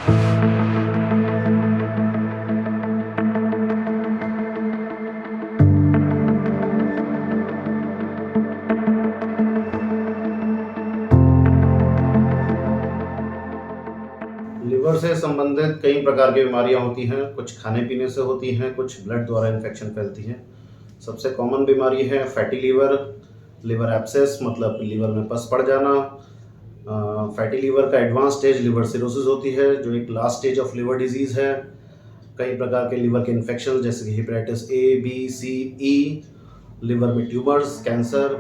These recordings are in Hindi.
लिवर से संबंधित कई प्रकार की बीमारियां होती हैं, कुछ खाने पीने से होती हैं, कुछ ब्लड द्वारा इन्फेक्शन फैलती हैं। सबसे कॉमन बीमारी है फैटी लीवर, लिवर एब्सेस मतलब लीवर में पस पड़ जाना। फैटी लीवर का एडवांस स्टेज लिवर सिरोसिस होती है, जो एक last stage of liver disease है। कई प्रकार के लिवर के इन्फेक्शन जैसे कि hepatitis A, B, C, E, liver में ट्यूमर्स, कैंसर।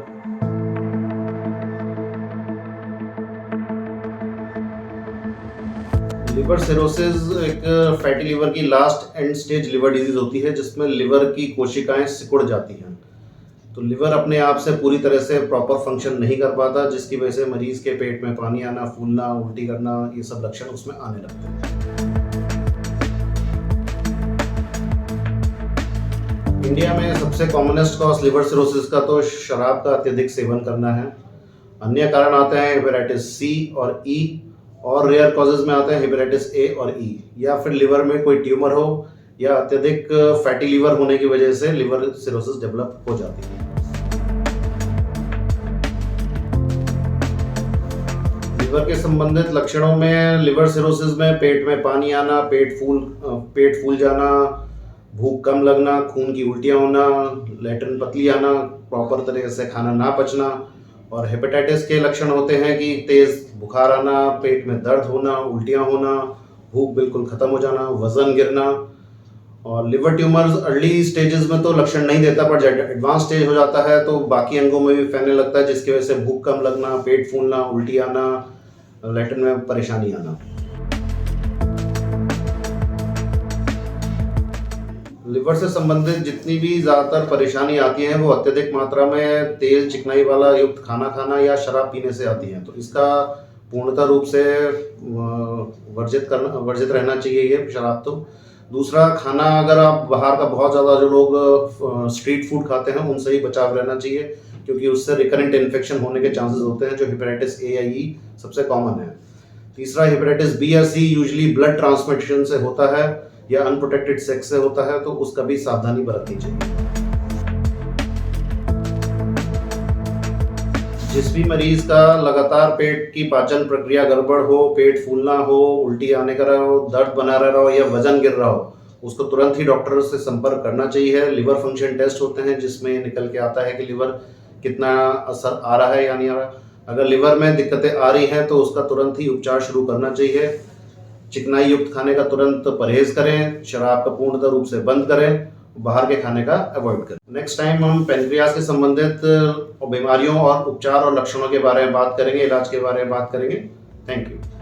लिवर सिरोसिस एक फैटी लिवर की last end stage liver disease होती है, जिसमें लिवर की कोशिकाएं सिकुड़ जाती हैं। तो लिवर अपने आप से पूरी तरह से प्रॉपर फंक्शन नहीं कर पाता, जिसकी वजह से मरीज के पेट में पानी आना, फूलना, उल्टी करना, ये सब लक्षण उसमें आने लगते हैं। इंडिया में सबसे कॉमनेस्ट कॉज लिवर सिरोसिस का तो शराब का अत्यधिक सेवन करना है। अन्य कारण आते हैं हेपेटाइटिस सी और ई, और रेयर कॉजेज में आते हैं हेपेटाइटिस ए और ई, या फिर लिवर में कोई ट्यूमर हो या अत्यधिक फैटी लिवर होने की वजह से लिवर सिरोसिस डेवलप हो जाती है। लिवर के संबंधित लक्षणों में लिवर सिरोसिस में पेट में पानी आना, पेट फूल जाना, भूख कम लगना, खून की उल्टियां होना, लैट्रिन पतली आना, प्रॉपर तरीके से खाना ना पचना। और हेपेटाइटिस के लक्षण होते हैं कि तेज बुखार आना, पेट में दर्द होना, उल्टियां होना, भूख बिल्कुल खत्म हो जाना, वजन गिरना। और लिवर ट्यूमर्स अर्ली स्टेजेस में तो लक्षण नहीं देता, पर जब एडवांस स्टेज हो जाता है तो बाकी अंगों में भी फैलने लगता है, जिसकी वजह से भूख कम लगना, पेट फूलना, उल्टी आना, लैट्रिन में परेशानी आना। लिवर से संबंधित जितनी भी ज़्यादातर परेशानी आती हैं, वो अत्यधिक मात्रा में तेल चिकनाई वाला युक्त खाना खाना या शराब पीने से आती हैं। तो इसका पूर्णतः रूप से वर्जित रहना चाहिए ये शराब तो। दूसरा, खाना अगर आप बाहर का बहुत ज़्यादा जो लोग स्ट्रीट फूड खाते हैं, उनसे ही बचाव रहना चाहिए, क्योंकि उससे रिकरेंट इन्फेक्शन होने के चांसेस होते हैं, जो हेपेटाइटिस ए या ई सबसे कॉमन है। तीसरा, हेपेटाइटिस बी या सी यूजुअली ब्लड ट्रांसमिशन से होता है या अनप्रोटेक्टेड सेक्स से होता है, तो उसका भी सावधानी बरतनी चाहिए। जिस भी मरीज का लगातार पेट की पाचन प्रक्रिया गड़बड़ हो, पेट फूलना हो, उल्टी आने का हो, दर्द बना रहा हो या वजन गिर रहा हो, उसको तुरंत ही डॉक्टर से संपर्क करना चाहिए। लिवर फंक्शन टेस्ट होते हैं, जिसमें निकल के आता है कि लिवर कितना असर आ रहा है या नहीं आ रहा। अगर लिवर में दिक्कतें आ रही हैं तो उसका तुरंत ही उपचार शुरू करना चाहिए। चिकनाई युक्त खाने का तुरंत परहेज करें, शराब का पूर्णतः रूप से बंद करें, बाहर के खाने का अवॉइड करें। नेक्स्ट टाइम हम पैनक्रियाज से संबंधित बीमारियों और उपचार और लक्षणों के बारे में बात करेंगे, इलाज के बारे में बात करेंगे। Thank you.